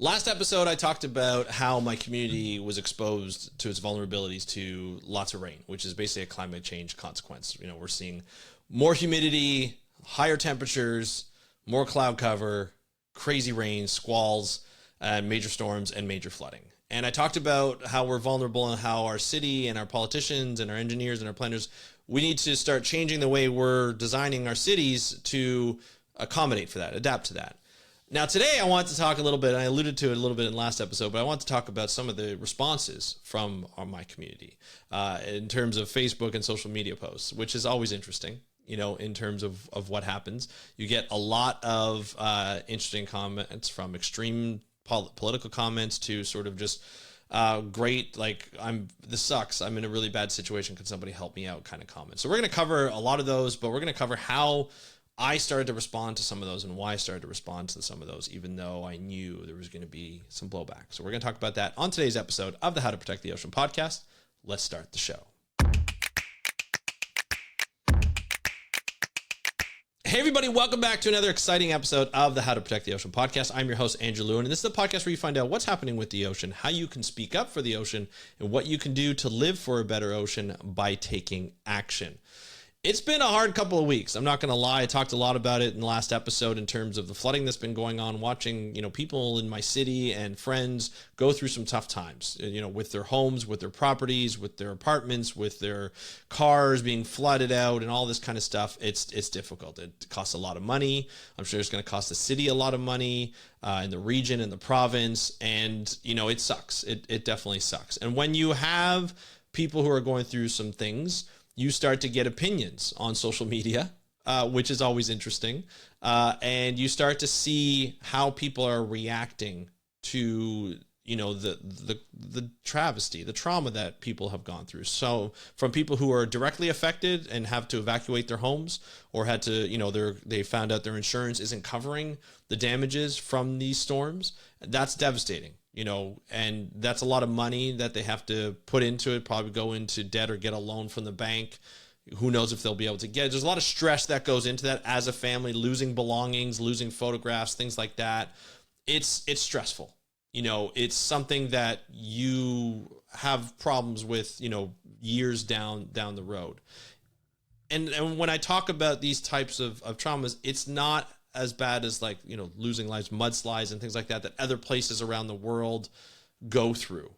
Last episode, I talked about how my community was exposed to its vulnerabilities to lots of rain, which is basically a climate change consequence. You know, we're seeing more humidity, higher temperatures, more cloud cover, crazy rain, squalls, major storms, and major flooding. And I talked about how we're vulnerable and how our city and our politicians and our engineers and our planners, we need to start changing the way we're designing our cities to accommodate for that, adapt to that. Now, today I want to talk a little bit, and I alluded to it a little bit in the last episode, but I want to talk about some of the responses from my community in terms of Facebook and social media posts, which is always interesting, you know, in terms of what happens. You get a lot of interesting comments, from extreme political comments to sort of just great, like, this sucks, I'm in a really bad situation, can somebody help me out kind of comments. So we're going to cover a lot of those, but we're going to cover how I started to respond to some of those and why I started to respond to some of those, even though I knew there was going to be some blowback. So we're going to talk about that on today's episode of the How to Protect the Ocean podcast. Let's start the show. Hey everybody, welcome back to another exciting episode of the How to Protect the Ocean podcast. I'm your host, Andrew Lewin, and this is the podcast where you find out what's happening with the ocean, how you can speak up for the ocean, and what you can do to live for a better ocean by taking action. It's been a hard couple of weeks. I'm not going to lie. I talked a lot about it in the last episode in terms of the flooding that's been going on, watching, you know, people in my city and friends go through some tough times, you know, with their homes, with their properties, with their apartments, with their cars being flooded out and all this kind of stuff. It's difficult. It costs a lot of money. I'm sure it's going to cost the city a lot of money in the region, in the province. And, you know, it sucks. It definitely sucks. And when you have people who are going through some things, you start to get opinions on social media, which is always interesting. And you start to see how people are reacting to, you know, the travesty, the trauma that people have gone through. So from people who are directly affected and have to evacuate their homes, or had to, you know, they found out their insurance isn't covering the damages from these storms, that's devastating. You know, and that's a lot of money that they have to put into it, probably go into debt or get a loan from the bank. Who knows if they'll be able to get it. There's a lot of stress that goes into that as a family, losing belongings, losing photographs, things like that. It's stressful. You know, it's something that you have problems with, you know, years down the road. And when I talk about these types of traumas, it's not as bad as, like, you know, losing lives, mudslides and things like that other places around the world go through.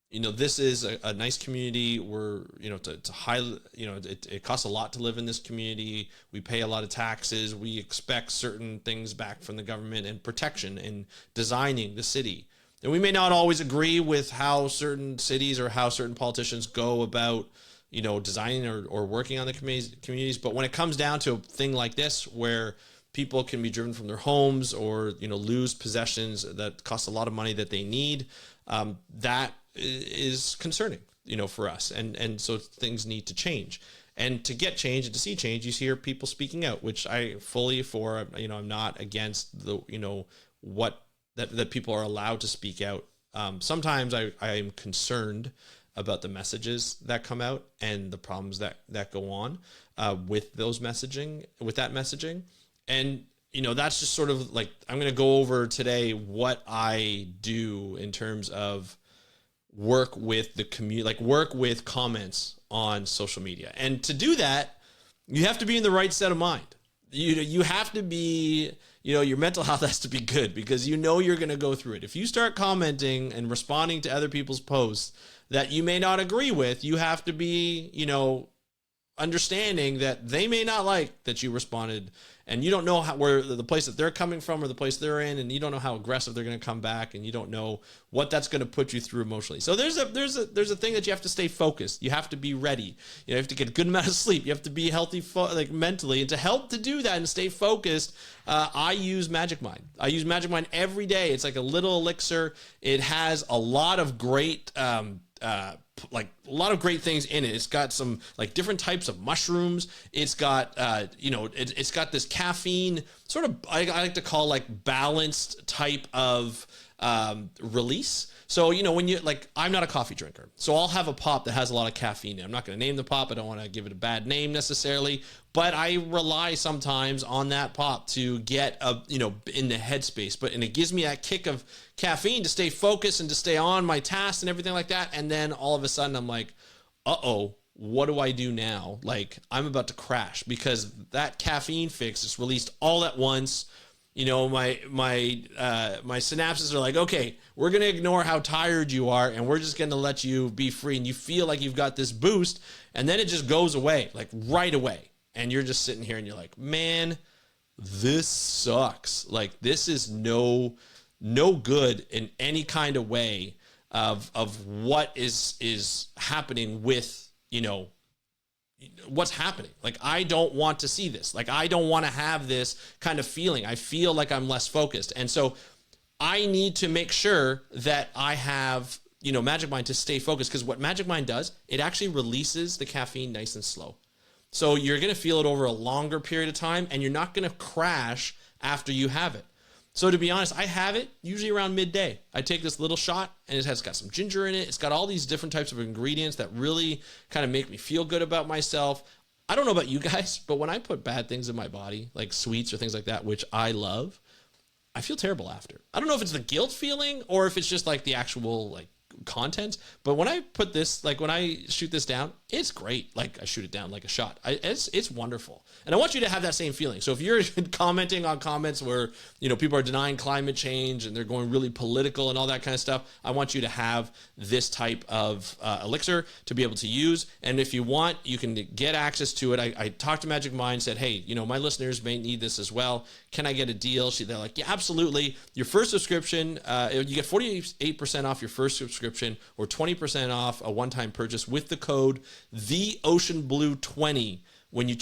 You know, this is a nice community where, you know, it's high, you know, it costs a lot to live in this community. We pay a lot of taxes. We expect certain things back from the government and protection in designing the city. And we may not always agree with how certain cities or how certain politicians go about, you know, designing or working on the communities. But when it comes down to a thing like this, where people can be driven from their homes or, you know, lose possessions that cost a lot of money that they need, that is concerning, you know, for us. And so things need to change. And to get change and to see change, you hear people speaking out, which I fully for, you know, I'm not against the, you know, what that people are allowed to speak out. Sometimes I am concerned about the messages that come out and the problems that go on with that messaging. And, you know, that's just sort of like, I'm going to go over today what I do in terms of work with the community, like work with comments on social media. And to do that, you have to be in the right set of mind. You have to be, you know, your mental health has to be good, because you know you're going to go through it. If you start commenting and responding to other people's posts that you may not agree with, you have to be, you know, understanding that they may not like that you responded, and you don't know where the place that they're coming from or the place they're in, and you don't know how aggressive they're going to come back, and you don't know what that's going to put you through emotionally. So there's a thing that you have to stay focused. You have to be ready. You have to get a good amount of sleep. You have to be healthy, like mentally, and to help to do that and stay focused, I use MagicMind. I use MagicMind every day. It's like a little elixir. It has a lot of great like a lot of great things in it. It's got some like different types of mushrooms. It's got, you know, it's got this caffeine sort of, I like to call like balanced type of release. So, you know, when you like, I'm not a coffee drinker, so I'll have a pop that has a lot of caffeine in it. I'm not going to name the pop. I don't want to give it a bad name necessarily, but I rely sometimes on that pop to get you know, in the headspace, and it gives me that kick of caffeine to stay focused and to stay on my tasks and everything like that. And then all of a sudden I'm like, uh-oh, what do I do now? Like, I'm about to crash because that caffeine fix is released all at once. You know, my synapses are like, okay, we're going to ignore how tired you are and we're just going to let you be free. And you feel like you've got this boost, and then it just goes away, like right away. And you're just sitting here and you're like, man, this sucks. Like, this is no good in any kind of way of what is happening with, you know, what's happening. Like, I don't want to see this. Like, I don't want to have this kind of feeling. I feel like I'm less focused. And so I need to make sure that I have, you know, MagicMind to stay focused, because what MagicMind does, it actually releases the caffeine nice and slow. So you're going to feel it over a longer period of time, and you're not going to crash after you have it. So to be honest, I have it usually around midday. I take this little shot, and it has got some ginger in it. It's got all these different types of ingredients that really kind of make me feel good about myself. I don't know about you guys, but when I put bad things in my body, like sweets or things like that, which I love, I feel terrible after. I don't know if it's the guilt feeling or if it's just like the actual like content, but when I put this, like when I shoot this down, it's great. Like, I shoot it down like a shot. It's wonderful. And I want you to have that same feeling. So if you're commenting on comments where, you know, people are denying climate change and they're going really political and all that kind of stuff, I want you to have this type of elixir to be able to use. And if you want, you can get access to it. I talked to MagicMind, said, hey, you know, my listeners may need this as well. Can I get a deal? They're like, yeah, absolutely. Your first subscription, you get 48% off your first subscription, or 20% off a one-time purchase with the code TheOceanBlue20. When you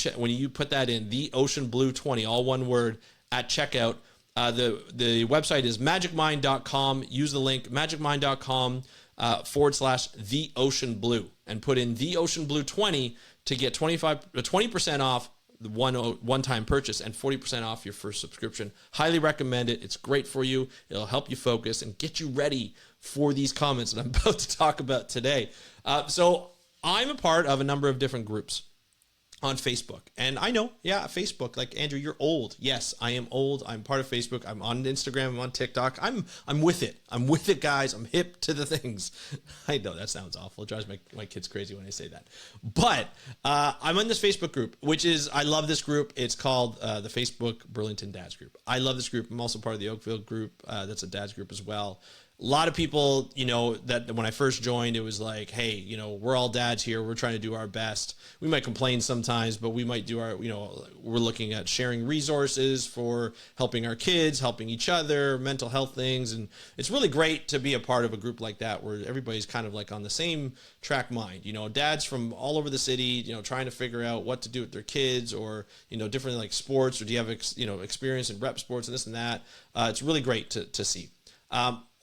put that in, TheOceanBlue20, all one word, at checkout. The website is magicmind.com. Use the link magicmind.com /TheOceanBlue and put in TheOceanBlue20 to get 20% off the one-time purchase and 40% off your first subscription. Highly recommend it. It's great for you. It'll help you focus and get you ready for these comments that I'm about to talk about today. So I'm a part of a number of different groups on Facebook. And I know, yeah, Facebook, like, Andrew, you're old. Yes, I am old. I'm part of Facebook. I'm on Instagram. I'm on TikTok. I'm with it. I'm with it, guys. I'm hip to the things. I know that sounds awful. It drives my kids crazy when I say that. But I'm on this Facebook group, which is, I love this group. It's called the Facebook Burlington Dads Group. I love this group. I'm also part of the Oakville group. That's a dads group as well. A lot of people, you know, that when I first joined, it was like, hey, you know, we're all dads here. We're trying to do our best. We might complain sometimes, but we might do our, you know, we're looking at sharing resources for helping our kids, helping each other, mental health things. And it's really great to be a part of a group like that where everybody's kind of like on the same track mind, you know, dads from all over the city, you know, trying to figure out what to do with their kids, or, you know, different like sports, or do you have, experience in rep sports and this and that. It's really great to see.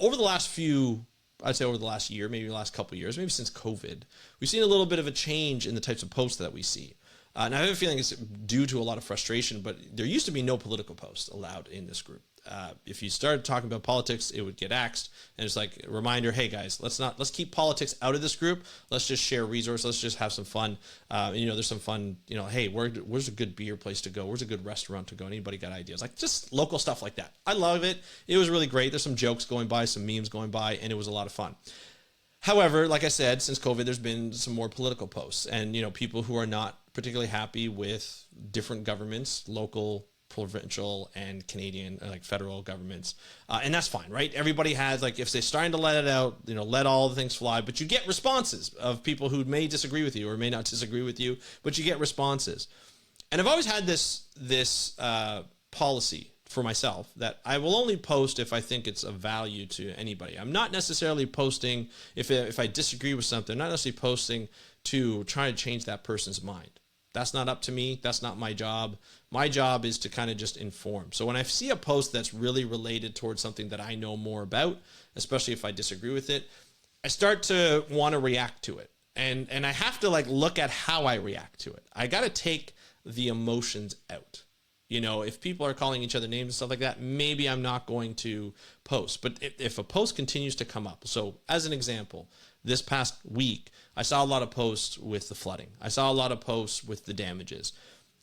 Over the last over the last year, maybe the last couple of years, maybe since COVID, we've seen a little bit of a change in the types of posts that we see. And I have a feeling it's due to a lot of frustration, but there used to be no political posts allowed in this group. If you started talking about politics, it would get axed. And it's like a reminder, hey guys, let's keep politics out of this group. Let's just share resources. Let's just have some fun. You know, there's some fun, you know, hey, where's a good beer place to go? Where's a good restaurant to go? Anybody got ideas? Like, just local stuff like that. I love it. It was really great. There's some jokes going by, some memes going by, and it was a lot of fun. However, like I said, since COVID, there's been some more political posts, and, you know, people who are not particularly happy with different governments, local, provincial, and Canadian, like federal governments. And that's fine, right? Everybody has, like, if they're starting to let it out, you know, let all the things fly, but you get responses of people who may disagree with you or may not disagree with you, but you get responses. And I've always had this policy for myself that I will only post if I think it's of value to anybody. I'm not necessarily posting if I disagree with something. I'm not necessarily posting to try to change that person's mind. That's not up to me. That's not my job. My job is to kind of just inform. So when I see a post that's really related towards something that I know more about, especially if I disagree with it, I start to want to react to it. And I have to, like, look at how I react to it. I got to take the emotions out. You know, if people are calling each other names and stuff like that, maybe I'm not going to post. But if a post continues to come up, so as an example, this past week, I saw a lot of posts with the flooding. I saw a lot of posts with the damages.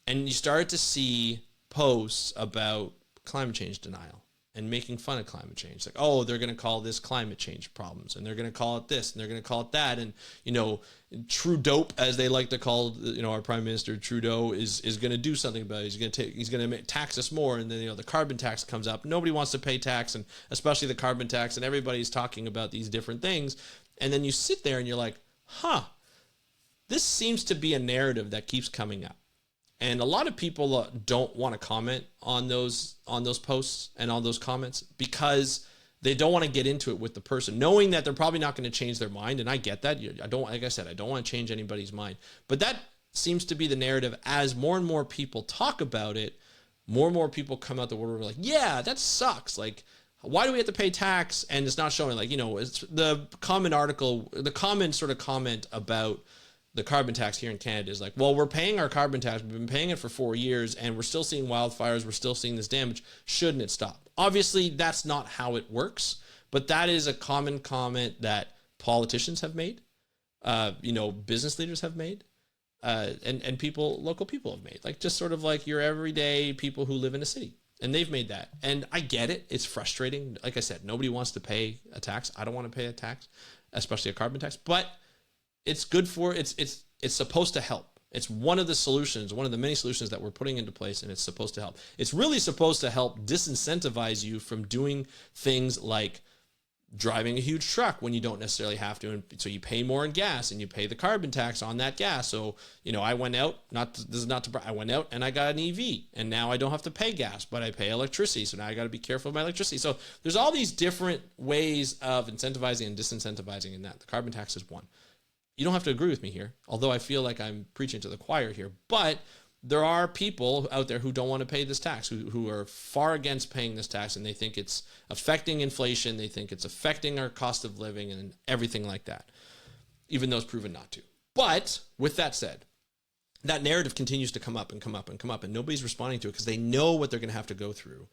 And you start to see posts about climate change denial and making fun of climate change. Like, oh, they're going to call this climate change problems, and they're going to call it this, and they're going to call it that. And, you know, Trudeau, as they like to call, you know, our Prime Minister Trudeau is going to do something about it. He's going to tax us more. And then, you know, the carbon tax comes up. Nobody wants to pay tax, and especially the carbon tax, and everybody's talking about these different things. And then you sit there and you're like, this seems to be a narrative that keeps coming up. And a lot of people don't want to comment on those posts and on those comments because they don't want to get into it with the person, knowing that they're probably not going to change their mind. And I get that. Like I said, I don't want to change anybody's mind. But that seems to be the narrative as more and more people talk about it. More and more people come out the woodwork like, yeah, that sucks. Like, why do we have to pay tax? And it's not showing, like, you know, it's the common sort of comment about the carbon tax here in Canada is like, well, we're paying our carbon tax. We've been paying it for 4 years, and we're still seeing wildfires. We're still seeing this damage. Shouldn't it stop? Obviously, that's not how it works, but that is a common comment that politicians have made, you know, business leaders have made, and local people have made. Like, just sort of like your everyday people who live in a city. And they've made that. And I get it. It's frustrating. Like I said, nobody wants to pay a tax. I don't want to pay a tax, especially a carbon tax. But it's good for it's supposed to help. It's one of the solutions, one of the many solutions that we're putting into place, and it's supposed to help. It's really supposed to help disincentivize you from doing things like driving a huge truck when you don't necessarily have to, and so you pay more in gas and you pay the carbon tax on that gas. So, you know, I went out, I went out and I got an EV, and now I don't have to pay gas, but I pay electricity. So now I got to be careful of my electricity. So there's all these different ways of incentivizing and disincentivizing in that. The carbon tax is one. You don't have to agree with me here, although I feel like I'm preaching to the choir here, but there are people out there who don't want to pay this tax, who are far against paying this tax, and they think it's affecting inflation. They think it's affecting our cost of living and everything like that, even though it's proven not to. But with that said, that narrative continues to come up and come up and come up, and nobody's responding to it because they know what they're going to have to go through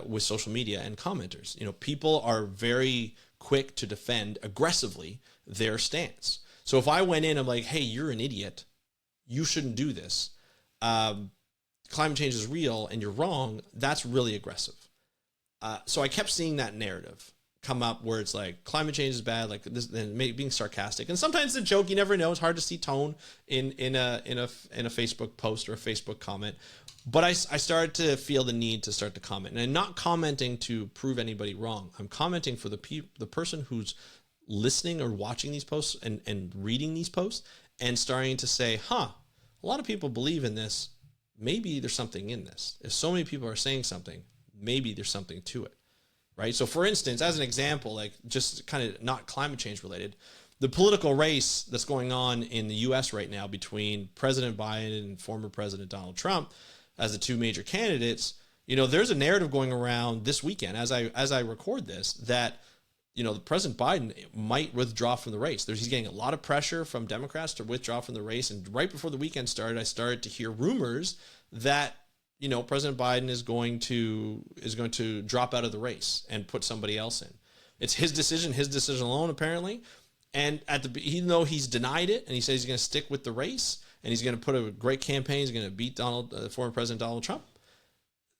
with social media and commenters. You know, people are very quick to defend aggressively their stance. So if I went in, I'm like, hey, you're an idiot. You shouldn't do this. Climate change is real and you're wrong. That's really aggressive. So I kept seeing that narrative come up where it's like climate change is bad, like this, and being sarcastic. And sometimes the joke, you never know. It's hard to see tone in a Facebook post or a Facebook comment. But I started to feel the need to start to comment, and I'm not commenting to prove anybody wrong. I'm commenting for the person who's listening or watching these posts and reading these posts and starting to say, a lot of people believe in this. Maybe there's something in this. If so many people are saying something, maybe there's something to it, right? So for instance, as an example, like just kind of not climate change related, the political race that's going on in the US right now between President Biden and former President Donald Trump as the two major candidates, you know, there's a narrative going around this weekend as I record this that, you know, the President Biden might withdraw from the race. He's getting a lot of pressure from Democrats to withdraw from the race. And right before the weekend started, I started to hear rumors that, you know, President Biden is going to drop out of the race and put somebody else in. It's his decision alone, apparently. And even though he's denied it and he says he's going to stick with the race and he's going to put a great campaign, he's going to beat former President Donald Trump,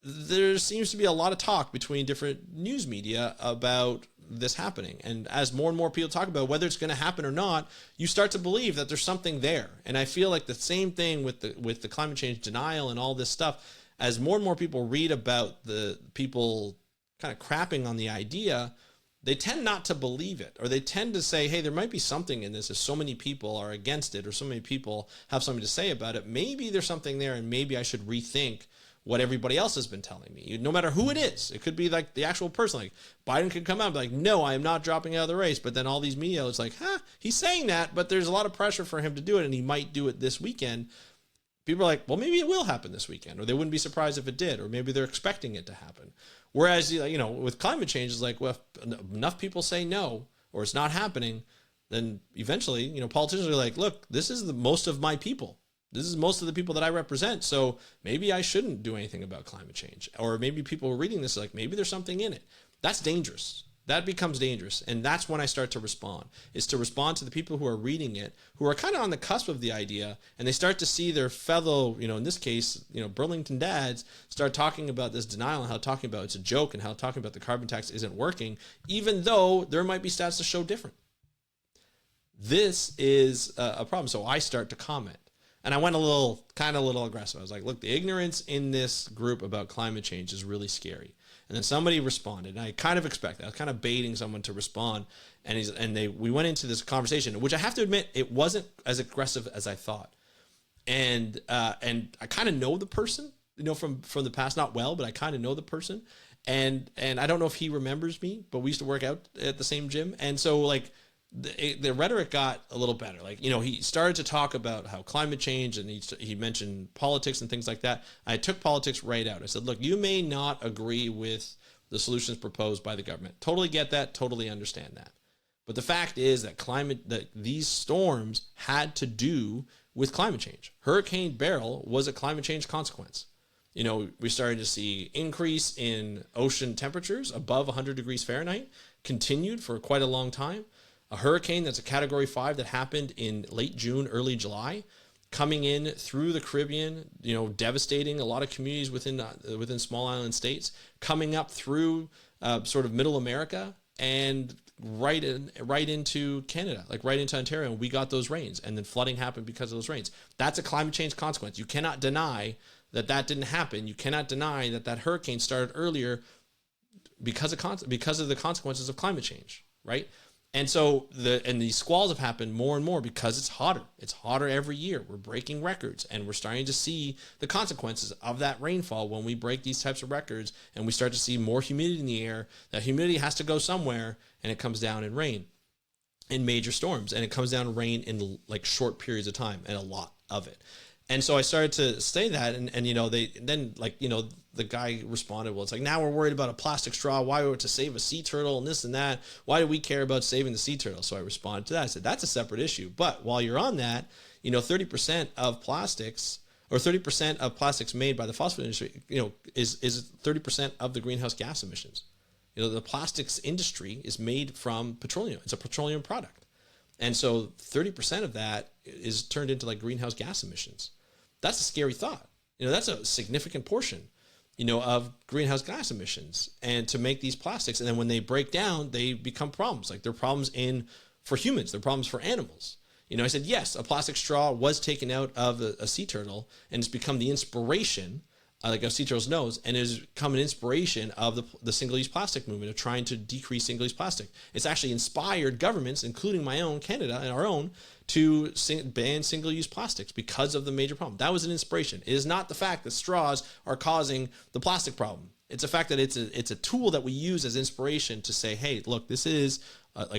there seems to be a lot of talk between different news media about this happening. And as more and more people talk about whether it's going to happen or not, you start to believe that there's something there. And I feel like the same thing with the climate change denial and all this stuff, as more and more people read about the people kind of crapping on the idea, they tend not to believe it, or they tend to say, hey, there might be something in this if so many people are against it or so many people have something to say about it. Maybe there's something there and maybe I should rethink what everybody else has been telling me, no matter who it is. It could be like the actual person, like Biden could come out and be like, no, I am not dropping out of the race. But then all these media, it's like, he's saying that, but there's a lot of pressure for him to do it. And he might do it this weekend. People are like, well, maybe it will happen this weekend, or they wouldn't be surprised if it did, or maybe they're expecting it to happen. Whereas, you know, with climate change, it's like, well, if enough people say no, or it's not happening, then eventually, you know, politicians are like, look, this is the most of my people. This is most of the people that I represent. So maybe I shouldn't do anything about climate change. Or maybe people are reading this like, maybe there's something in it. That's dangerous. That becomes dangerous. And that's when I start to respond, is to respond to the people who are reading it, who are kind of on the cusp of the idea, and they start to see their fellow, in this case, Burlington dads start talking about this denial and how talking about it's a joke and how talking about the carbon tax isn't working, even though there might be stats to show different. This is a problem. So I start to comment. And I went a little aggressive. I was like, look, the ignorance in this group about climate change is really scary. And then somebody responded, and I kind of expected. I was kind of baiting someone to respond, we went into this conversation, which I have to admit, it wasn't as aggressive as I thought. And I kind of know the person, from the past, not well, but I kind of know the person, and I don't know if he remembers me, but we used to work out at the same gym, and so like the rhetoric got a little better. Like, he started to talk about how climate change, and he mentioned politics and things like that. I took politics right out. I said, look, you may not agree with the solutions proposed by the government. Totally get that. Totally understand that. But the fact is that these storms had to do with climate change. Hurricane Beryl was a climate change consequence. We started to see increase in ocean temperatures above 100 degrees Fahrenheit, continued for quite a long time. A hurricane that's a Category 5 that happened in late June, early July, coming in through the Caribbean, devastating a lot of communities within small island states, coming up through sort of middle America and right into Canada, like right into Ontario. And we got those rains, and then flooding happened because of those rains. That's a climate change consequence. You cannot deny that didn't happen. You cannot deny that hurricane started earlier because of the consequences of climate change, right? And so these squalls have happened more and more because it's hotter. It's hotter every year. We're breaking records, and we're starting to see the consequences of that rainfall when we break these types of records, and we start to see more humidity in the air. That humidity has to go somewhere, and it comes down in rain, in major storms, and it comes down in rain in like short periods of time, and a lot of it. And so I started to say that, and the guy responded, well, it's like, now we're worried about a plastic straw. Why were to save a sea turtle and this and that? Why do we care about saving the sea turtle? So I responded to that. I said, that's a separate issue. But while you're on that, 30% of plastics, or 30% of plastics made by the fossil industry, is 30% of the greenhouse gas emissions. The plastics industry is made from petroleum. It's a petroleum product. And so 30% of that is turned into like greenhouse gas emissions. That's a scary thought. That's a significant portion, of greenhouse gas emissions, and to make these plastics. And then when they break down, they become problems. Like they're problems for humans, they're problems for animals. I said, yes, a plastic straw was taken out of a sea turtle, and it's become the inspiration, like a sea turtle's nose, and it has become an inspiration of the single-use plastic movement, of trying to decrease single-use plastic. It's actually inspired governments, including my own, Canada, and our own, to ban single-use plastics because of the major problem. That was an inspiration. It is not the fact that straws are causing the plastic problem. It's a fact that it's a tool that we use as inspiration to say, hey, look, this is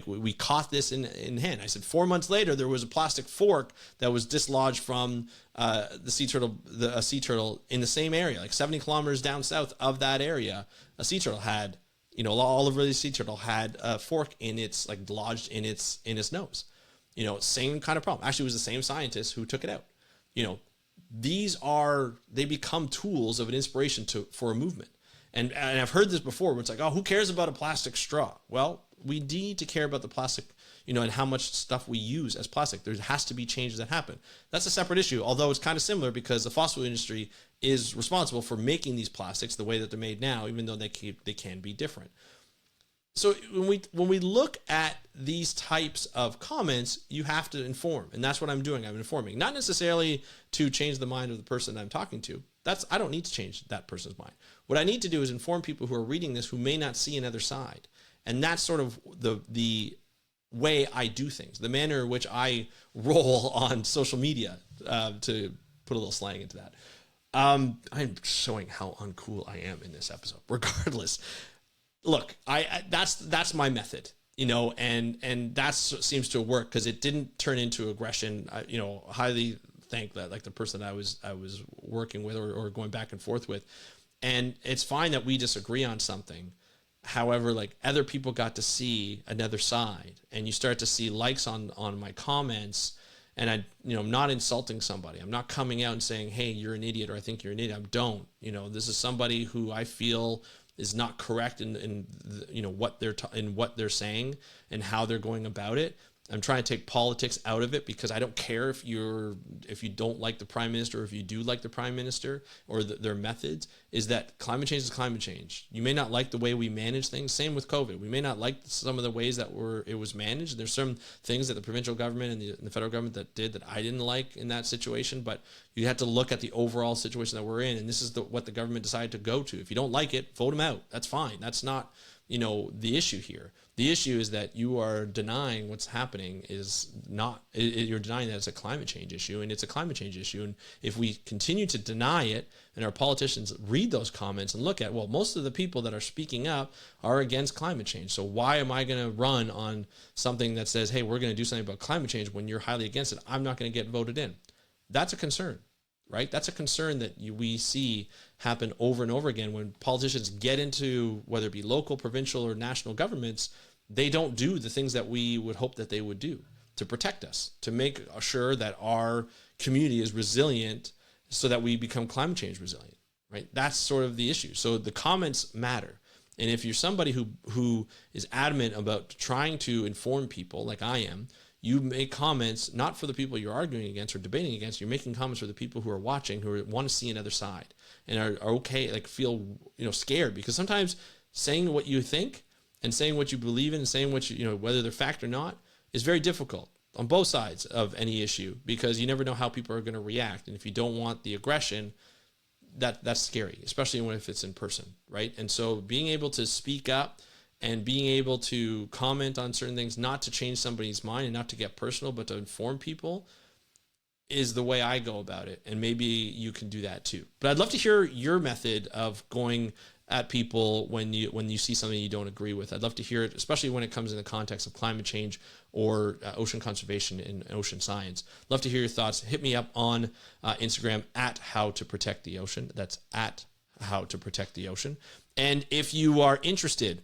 we caught this in hand. I said 4 months later, there was a plastic fork that was dislodged from a sea turtle in the same area, like 70 kilometers down south of that area. A sea turtle had, all over the sea turtle had a fork in its, like, lodged in its nose. Same kind of problem. Actually, it was the same scientist who took it out. They become tools of an inspiration for a movement. And I've heard this before, where it's like, oh, who cares about a plastic straw? Well, we need to care about the plastic, and how much stuff we use as plastic. There has to be changes that happen. That's a separate issue, although it's kind of similar, because the fossil industry is responsible for making these plastics the way that they're made now, even though they can be different. So when we look at these types of comments, you have to inform, and that's what I'm doing. I'm informing, not necessarily to change the mind of the person I'm talking to. I don't need to change that person's mind. What I need to do is inform people who are reading this who may not see another side. And that's sort of the way I do things, the manner in which I roll on social media, to put a little slang into that. I'm showing how uncool I am in this episode. Regardless, look, that's my method, and that seems to work, because it didn't turn into aggression. Highly thank that, like, the person I was working with or going back and forth with. And it's fine that we disagree on something. However, like, other people got to see another side, and you start to see likes on my comments, and I'm not insulting somebody. I'm not coming out and saying, hey, you're an idiot, or I think you're an idiot. I don't. This is somebody who I feel is not correct in what they're saying and how they're going about it. I'm trying to take politics out of it, because I don't care if you don't like the prime minister, or if you do like the prime minister or their methods. Is that climate change is climate change. You may not like the way we manage things. Same with COVID. We may not like some of the ways that it was managed. There's some things that the provincial government and the federal government that I didn't like in that situation, but you have to look at the overall situation that we're in, and this is what the government decided to go to. If you don't like it, vote them out. That's fine. That's not the issue here. The issue is that you are denying what's happening you're denying that it's a climate change issue, and it's a climate change issue. And if we continue to deny it, and our politicians read those comments and look at, well, most of the people that are speaking up are against climate change. So why am I going to run on something that says, hey, we're going to do something about climate change when you're highly against it? I'm not going to get voted in. That's a concern, right? That's a concern that we see happen over and over again when politicians get into, whether it be local, provincial, or national governments. They don't do the things that we would hope that they would do to protect us, to make sure that our community is resilient so that we become climate change resilient, right? That's sort of the issue. So the comments matter. And if you're somebody who is adamant about trying to inform people, like I am, you make comments not for the people you're arguing against or debating against. You're making comments for the people who are watching, who want to see another side and are okay, like feel scared, because sometimes saying what you think and saying what you believe in and saying what whether they're fact or not, is very difficult on both sides of any issue, because you never know how people are going to react. And if you don't want the aggression, that's scary, especially if it's in person, right? And so being able to speak up and being able to comment on certain things, not to change somebody's mind and not to get personal, but to inform people, is the way I go about it. And maybe you can do that too. But I'd love to hear your method of going at people when you see something you don't agree with. I'd love to hear it, especially when it comes in the context of climate change or ocean conservation and ocean science. Love to hear your thoughts. Hit me up on Instagram at How to Protect the Ocean. That's at How to Protect the Ocean. And if you are interested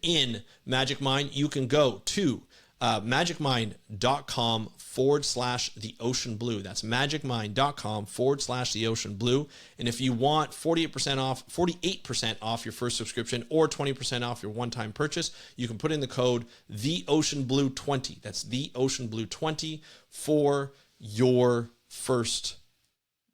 in MagicMind, you can go to magicmind.com/the ocean blue. That's magicmind.com/the ocean blue. And if you want 48% off your first subscription or 20% off your one-time purchase, you can put in the code the ocean blue 20. That's the ocean blue 20 for your first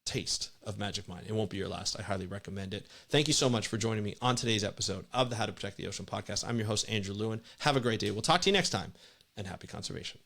taste of MagicMind. It won't be your last. I highly recommend it. Thank you so much for joining me on today's episode of the How to Protect the Ocean podcast. I'm your host, Andrew Lewin. Have a great day. We'll talk to you next time, and happy conservation.